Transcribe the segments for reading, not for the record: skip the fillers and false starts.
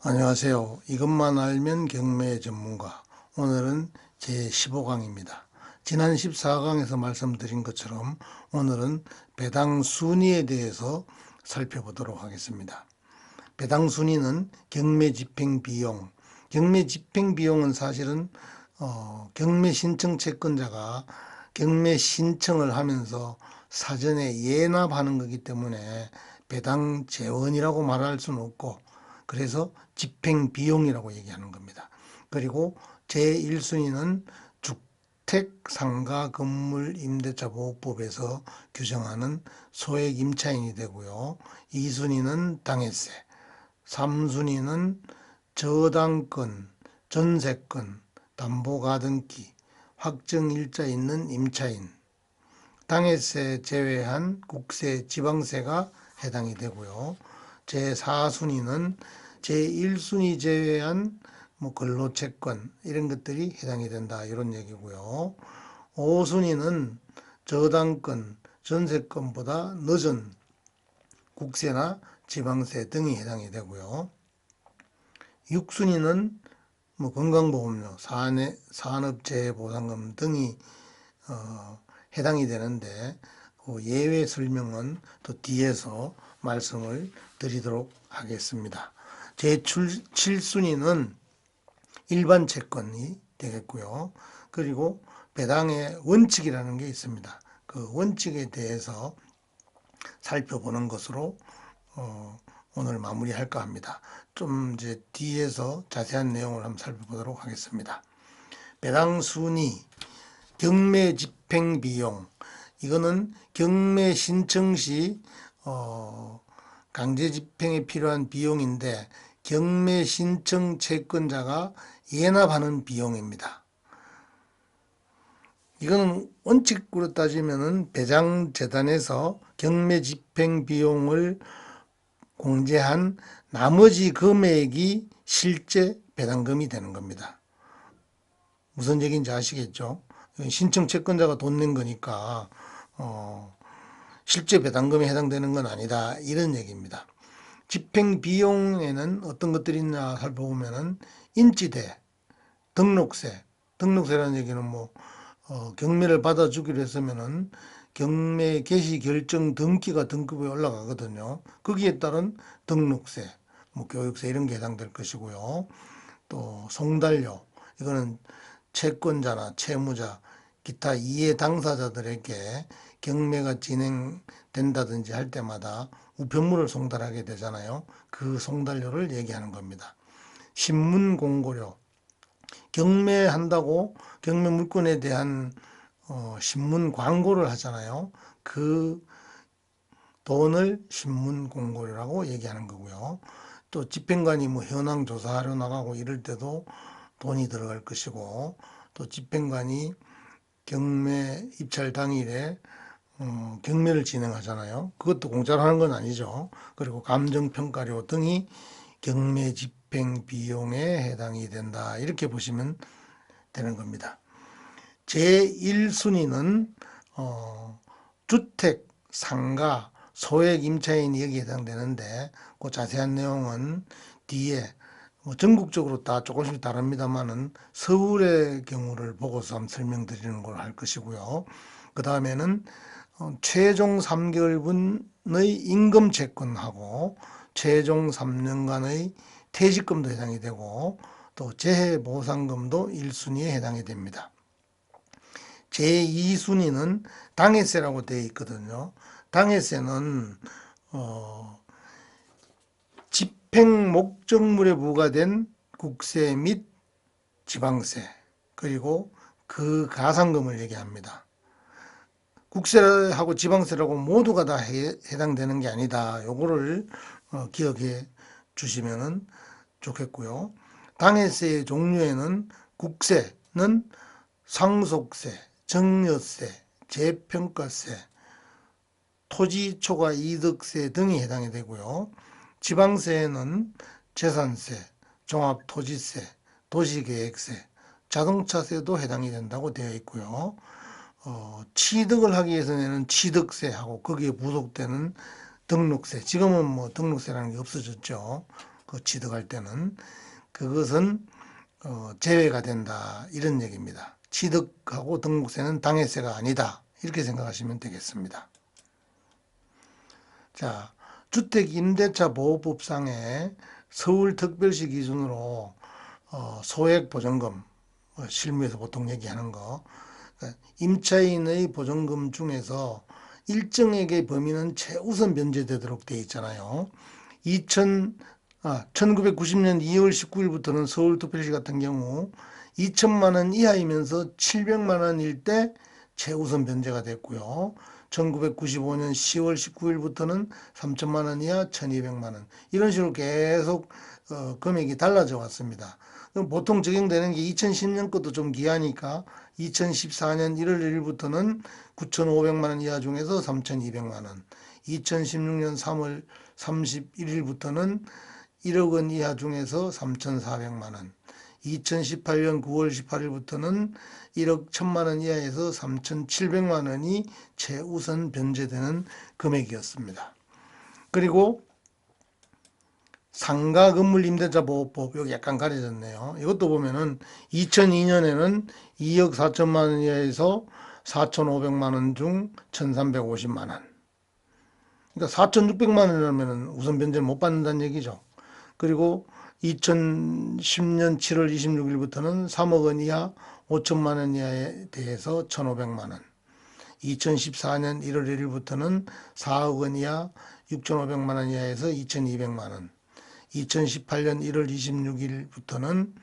안녕하세요. 이것만 알면 경매 전문가. 오늘은 제15강입니다. 지난 14강에서 말씀드린 것처럼 오늘은 배당 순위에 대해서 살펴보도록 하겠습니다. 배당 순위는 경매 집행 비용. 경매 집행 비용은 사실은 경매 신청 채권자가 경매 신청을 하면서 사전에 예납하는 거기 때문에 배당 재원이라고 말할 수는 없고, 그래서 집행 비용이라고 얘기하는 겁니다. 그리고 제1순위는 주택 상가 건물 임대차 보호법에서 규정하는 소액 임차인이 되고요. 2순위는 당해세, 3순위는 저당권, 전세권, 담보가등기, 확정일자 있는 임차인, 당해세 제외한 국세, 지방세가 해당이 되고요. 제4순위는 제1순위 제외한 근로채권 이런 것들이 해당이 된다, 이런 얘기고요. 5순위는 저당권, 전세권보다 늦은 국세나 지방세 등이 해당이 되고요. 6순위는 건강보험료, 산업재해보상금 등이 해당이 되는데, 그 예외 설명은 또 뒤에서 말씀을 드리도록 하겠습니다. 제7순위는 일반 채권이 되겠고요. 그리고 배당의 원칙이라는 게 있습니다. 그 원칙에 대해서 살펴보는 것으로 오늘 마무리할까 합니다. 좀 이제 뒤에서 자세한 내용을 한번 살펴보도록 하겠습니다. 배당 순위, 경매 집행 비용. 이거는 경매 신청 시 강제 집행에 필요한 비용인데, 경매 신청 채권자가 예납하는 비용입니다. 이거는 원칙으로 따지면은 배당재단에서 경매 집행 비용을 공제한 나머지 금액이 실제 배당금이 되는 겁니다. 무슨 얘기인지 아시겠죠? 신청 채권자가 돈 낸 거니까 실제 배당금에 해당되는 건 아니다, 이런 얘기입니다. 집행 비용에는 어떤 것들이 있나 살펴보면은 인지대, 등록세라는 얘기는 경매를 받아주기로 했으면은 경매 개시 결정 등기가 등급에 올라가거든요. 거기에 따른 등록세, 교육세 이런 게 해당될 것이고요. 또 송달료, 이거는 채권자나 채무자, 기타 이해 당사자들에게 경매가 진행된다든지 할 때마다 우편물을 송달하게 되잖아요. 그 송달료를 얘기하는 겁니다. 신문 공고료, 경매한다고 경매 물건에 대한 신문 광고를 하잖아요. 그 돈을 신문 공고료라고 얘기하는 거고요. 또 집행관이 현황 조사하러 나가고 이럴 때도 돈이 들어갈 것이고, 또 집행관이 경매 입찰 당일에 경매를 진행하잖아요. 그것도 공짜로 하는 건 아니죠. 그리고 감정평가료 등이 경매 집행 비용에 해당이 된다, 이렇게 보시면 되는 겁니다. 제1순위는 주택, 상가, 소액 임차인이 여기에 해당되는데, 그 자세한 내용은 뒤에 전국적으로 다 조금씩 다릅니다만은 서울의 경우를 보고서 한번 설명드리는 걸 할 것이고요. 그 다음에는 최종 3개월분의 임금 채권하고 최종 3년간의 퇴직금도 해당이 되고, 또 재해보상금도 1순위에 해당이 됩니다. 제2순위는 당해세라고 되어 있거든요. 당해세는 집행 목적물에 부과된 국세 및 지방세, 그리고 그 가산금을 얘기합니다. 국세하고 지방세라고 모두가 다 해당되는 게 아니다, 요거를 기억해 주시면 좋겠고요. 당해세의 종류에는 국세는 상속세, 증여세, 재평가세, 토지 초과 이득세 등이 해당이 되고요. 지방세에는 재산세, 종합토지세, 도시계획세, 자동차세도 해당이 된다고 되어 있고요. 취득을 하기 위해서 내는 취득세하고 거기에 부속되는 등록세, 지금은 등록세라는 게 없어졌죠. 그 취득할 때는 그것은 제외가 된다 이런 얘기입니다. 취득하고 등록세는 당해세가 아니다 이렇게 생각하시면 되겠습니다. 자, 주택임대차보호법상의 서울특별시 기준으로 소액보전금, 실무에서 보통 얘기하는 거, 임차인의 보전금 중에서 일정액의 범위는 최우선 변제되도록 되어 있잖아요. 1990년 2월 19일부터는 서울특별시 같은 경우 2천만 원 이하이면서 700만 원일 때 최우선 변제가 됐고요. 1995년 10월 19일부터는 3천만 원 이하 1200만 원 이런 식으로 계속 금액이 달라져 왔습니다. 보통 적용되는 게 2010년 것도 좀 귀하니까 2014년 1월 1일부터는 9,500만 원 이하 중에서 3,200만 원, 2016년 3월 31일부터는 1억 원 이하 중에서 3,400만 원, 2018년 9월 18일부터는 1억 1천만 원 이하에서 3,700만 원이 최우선 변제되는 금액이었습니다. 그리고 상가 건물 임대차 보호법 여기 약간 가려졌네요. 이것도 보면은 2002년에는 2억 4천만 원 이하에서 4,500만 원 중 1,350만 원. 그러니까 4,600만 원이라면 우선 변제를 못 받는다는 얘기죠. 그리고 2010년 7월 26일부터는 3억 원 이하 5천만 원 이하에 대해서 1,500만 원. 2014년 1월 1일부터는 4억 원 이하 6,500만 원 이하에서 2,200만 원. 2018년 1월 26일부터는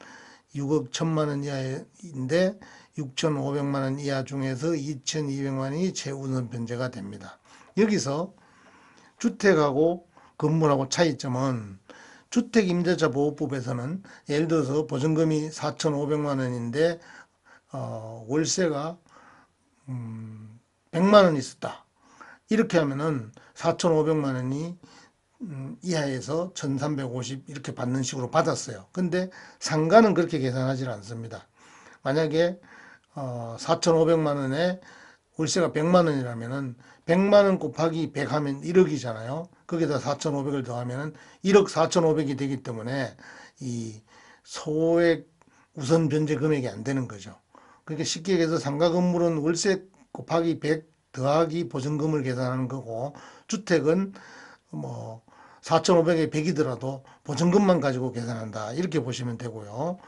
6억 1천만 원 이하인데 6,500만 원 이하 중에서 2,200만 원이 최우선 변제가 됩니다. 여기서 주택하고 건물하고 차이점은 주택임대차보호법에서는 예를 들어서 보증금이 4,500만 원인데 월세가 100만 원이 있었다. 이렇게 하면은 4,500만 원이 이하에서 1,350 이렇게 받는 식으로 받았어요. 근데 상가는 그렇게 계산하지 않습니다. 만약에 4,500만 원에 월세가 100만 원이라면은 100만 원 곱하기 100 하면 1억이잖아요. 거기다 4,500을 더하면은 1억 4,500이 되기 때문에 이 소액 우선 변제 금액이 안 되는 거죠. 그러니까 쉽게 얘기해서 상가 건물은 월세 곱하기 100 더하기 보증금을 계산하는 거고 주택은 뭐 4,500에 100이더라도 보증금만 가지고 계산한다. 이렇게 보시면 되고요.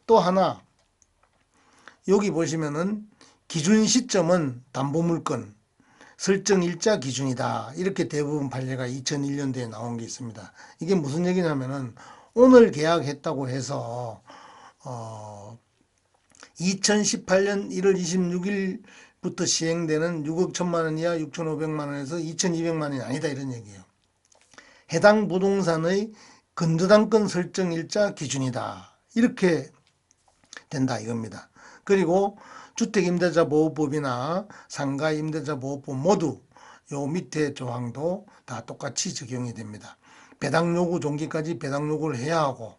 또 하나 여기 보시면은 기준 시점은 담보물건 설정일자 기준이다. 이렇게 대부분 판례가 2001년도에 나온 게 있습니다. 이게 무슨 얘기냐면은 오늘 계약했다고 해서 2018년 1월 26일부터 시행되는 6억 1천만 원 이하 6,500만 원에서 2,200만 원이 아니다 이런 얘기예요. 해당 부동산의 건저당권 설정일자 기준이다. 이렇게 된다 이겁니다. 그리고 주택임대차보호법이나 상가임대차보호법 모두 요 밑에 조항도 다 똑같이 적용이 됩니다. 배당요구 종기까지 배당요구를 해야 하고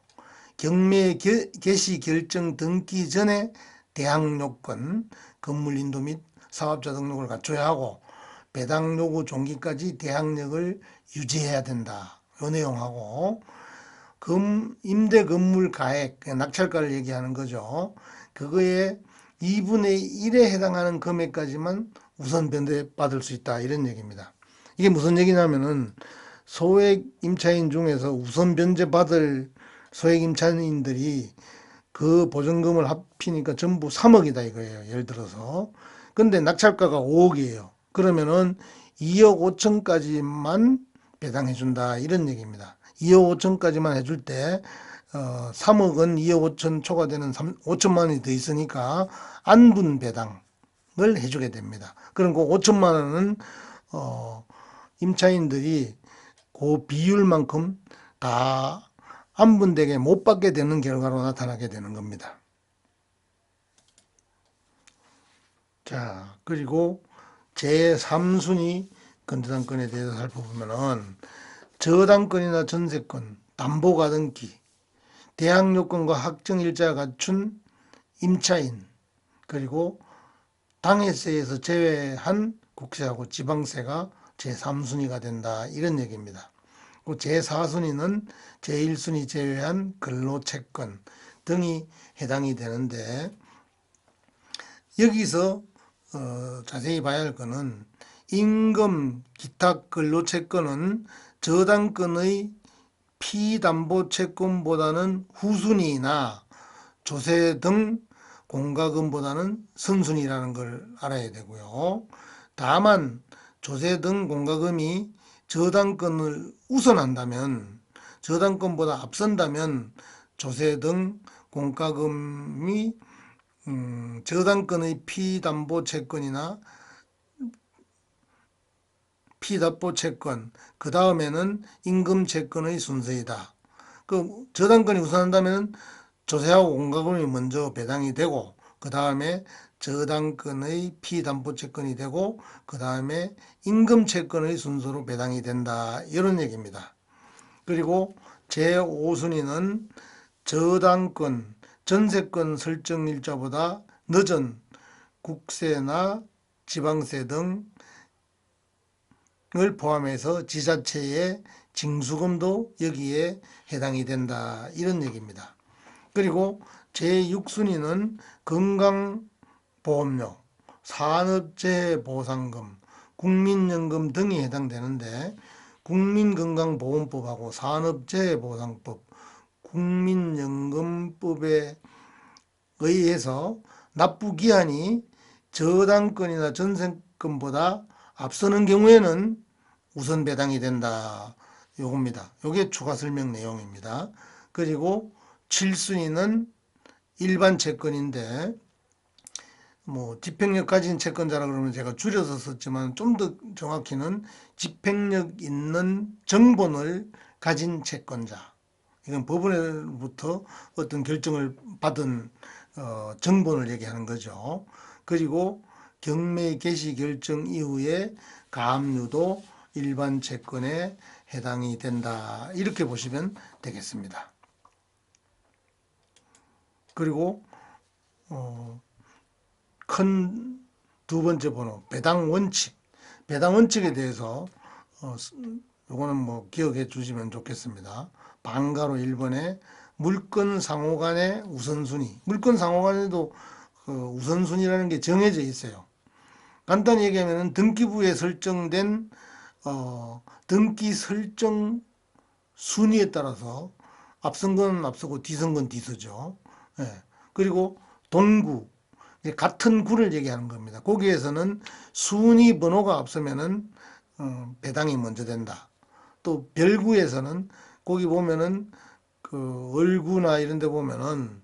경매 개시 결정 등기 전에 대항요건, 건물인도 및 사업자 등록을 갖춰야 하고 배당요구 종기까지 대항력을 유지해야 된다. 요 내용하고 임대 건물 가액, 낙찰가를 얘기하는 거죠. 그거에 2분의 1에 해당하는 금액까지만 우선 변제받을 수 있다 이런 얘기입니다. 이게 무슨 얘기냐면은 소액 임차인 중에서 우선 변제받을 소액 임차인들이 그 보증금을 합치니까 전부 3억이다 이거예요. 예를 들어서. 근데 낙찰가가 5억이에요. 그러면은 2억 5천까지만 배당해준다 이런 얘기입니다. 2억 5천까지만 해줄 때 3억은 2억 5천 초과되는 5천만 원이 더 있으니까 안분 배당을 해주게 됩니다. 그럼 그 5천만 원은 임차인들이 그 비율만큼 다 안분되게 못 받게 되는 결과로 나타나게 되는 겁니다. 자, 그리고 제3순위 건저당권에 대해서 살펴보면은 저당권이나 전세권, 담보가등기, 대항요건과 확정일자가 갖춘 임차인, 그리고 당해세에서 제외한 국세하고 지방세가 제3순위가 된다 이런 얘기입니다. 그 제4순위는 제1순위 제외한 근로채권 등이 해당이 되는데, 여기서 자세히 봐야 할 것은 임금, 기타 근로채권은 저당권의 피담보채권보다는 후순위나 조세 등 공과금보다는 선순위라는 걸 알아야 되고요. 다만 조세 등 공과금이 저당권을 우선한다면, 저당권보다 앞선다면 조세 등 공과금이 저당권의 피담보채권이나 피납보채권, 그 다음에는 임금채권의 순서이다. 그 저당권이 우선한다면 조세하고 공과금이 먼저 배당이 되고, 그 다음에 저당권의 피담보채권이 되고, 그 다음에 임금채권의 순서로 배당이 된다, 이런 얘기입니다. 그리고 제5순위는 저당권, 전세권 설정 일자보다 늦은 국세나 지방세 등을 포함해서 지자체의 징수금도 여기에 해당이 된다, 이런 얘기입니다. 그리고 제6순위는 건강보험료, 산업재해보상금, 국민연금 등이 해당되는데, 국민건강보험법하고 산업재해보상법, 국민연금법에 의해서 납부기한이 저당권이나 전세권보다 앞서는 경우에는 우선 배당이 된다, 요겁니다. 요게 추가 설명 내용입니다. 그리고 7순위는 일반 채권인데, 집행력 가진 채권자라 그러면 제가 줄여서 썼지만 좀 더 정확히는 집행력 있는 정본을 가진 채권자, 이건 법원으로부터 어떤 결정을 받은 정본을 얘기하는 거죠. 그리고 경매 개시 결정 이후에 가압류도 일반 채권에 해당이 된다, 이렇게 보시면 되겠습니다. 그리고 큰 두 번째 번호, 배당 원칙. 배당 원칙에 대해서 요거는 기억해 주시면 좋겠습니다. 방가로 1번에 물건 상호 간의 우선순위. 물건 상호 간에도 우선순위라는 게 정해져 있어요. 간단히 얘기하면 등기부에 설정된 등기 설정 순위에 따라서 앞선 건 앞서고 뒤선 건 뒤서죠. 예. 그리고 동구, 같은 구를 얘기하는 겁니다. 거기에서는 순위 번호가 앞서면은 배당이 먼저 된다. 또 별구에서는 거기 보면은 그 을구나 이런 데 보면은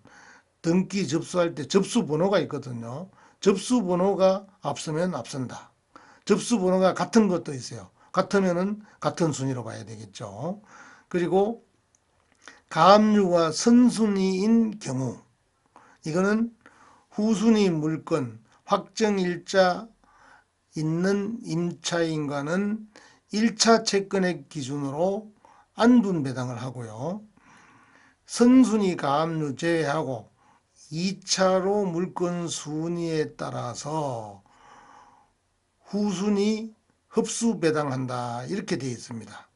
등기 접수할 때 접수 번호가 있거든요. 접수 번호가 앞서면 앞선다. 접수 번호가 같은 것도 있어요. 같으면은 같은 순위로 봐야 되겠죠. 그리고 가압류가 선순위인 경우, 이거는 후순위 물건 확정일자 있는 임차인과는 1차 채권액 기준으로 안분 배당을 하고요. 선순위 가압류 제외하고 2차로 물건 순위에 따라서 후순위 흡수 배당한다, 이렇게 되어 있습니다.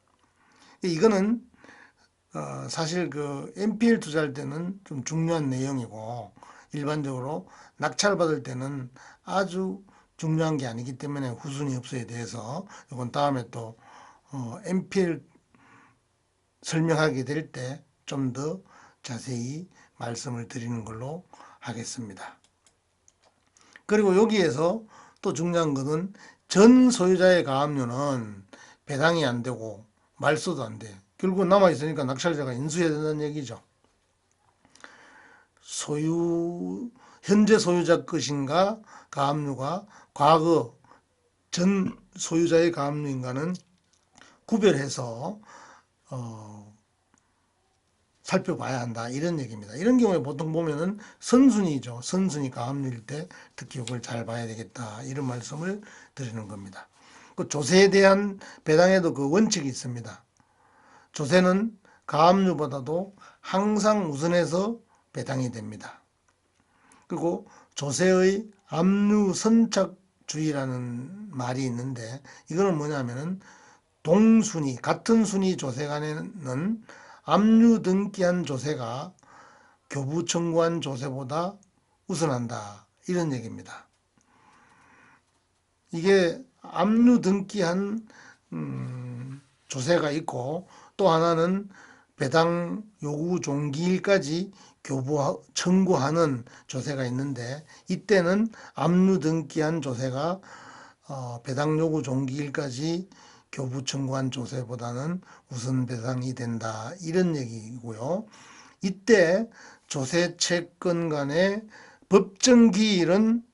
이거는 사실 그 NPL 투자할 때는 좀 중요한 내용이고, 일반적으로 낙찰받을 때는 아주 중요한 게 아니기 때문에 후순위 흡수에 대해서 이건 다음에 또 NPL 설명하게 될 때 좀 더 자세히 말씀을 드리는 걸로 하겠습니다. 그리고 여기에서 또 중요한 것은 전 소유자의 가압류는 배당이 안 되고 말소도 안 돼. 결국 남아있으니까 낙찰자가 인수해야 된다는 얘기죠. 현재 소유자 것인가 가압류가 과거 전 소유자의 가압류인가는 구별해서 살펴봐야 한다, 이런 얘기입니다. 이런 경우에 보통 보면은 선순위죠. 선순위 가압류일 때 특히 이걸 잘 봐야 되겠다, 이런 말씀을 드리는 겁니다. 그 조세에 대한 배당에도 그 원칙이 있습니다. 조세는 가압류보다도 항상 우선해서 배당이 됩니다. 그리고 조세의 압류 선착주의라는 말이 있는데, 이거는 뭐냐면은 동순위, 같은 순위 조세 간에는 압류등기한 조세가 교부 청구한 조세보다 우선한다. 이런 얘기입니다. 이게 압류등기한 조세가 있고, 또 하나는 배당 요구 종기일까지 교부 청구하는 조세가 있는데, 이때는 압류등기한 조세가 배당 요구 종기일까지 교부 청구한 조세보다는 우선 배당이 된다. 이런 얘기고요. 이때 조세 채권 간의 법정 기일은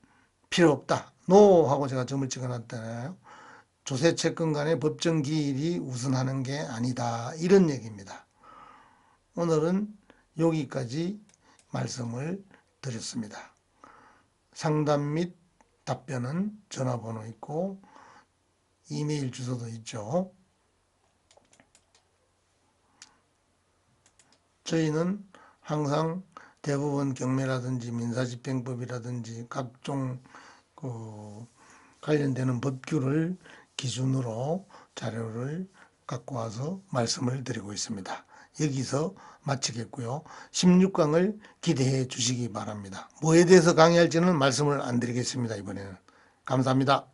필요 없다. NO 하고 제가 점을 찍어놨잖아요. 조세 채권 간의 법정 기일이 우선하는 게 아니다. 이런 얘기입니다. 오늘은 여기까지 말씀을 드렸습니다. 상담 및 답변은 전화번호 있고 이메일 주소도 있죠. 저희는 항상 대법원 경매라든지 민사집행법이라든지 각종 관련되는 법규를 기준으로 자료를 갖고 와서 말씀을 드리고 있습니다. 여기서 마치겠고요. 16강을 기대해 주시기 바랍니다. 뭐에 대해서 강의할지는 말씀을 안 드리겠습니다. 이번에는. 감사합니다.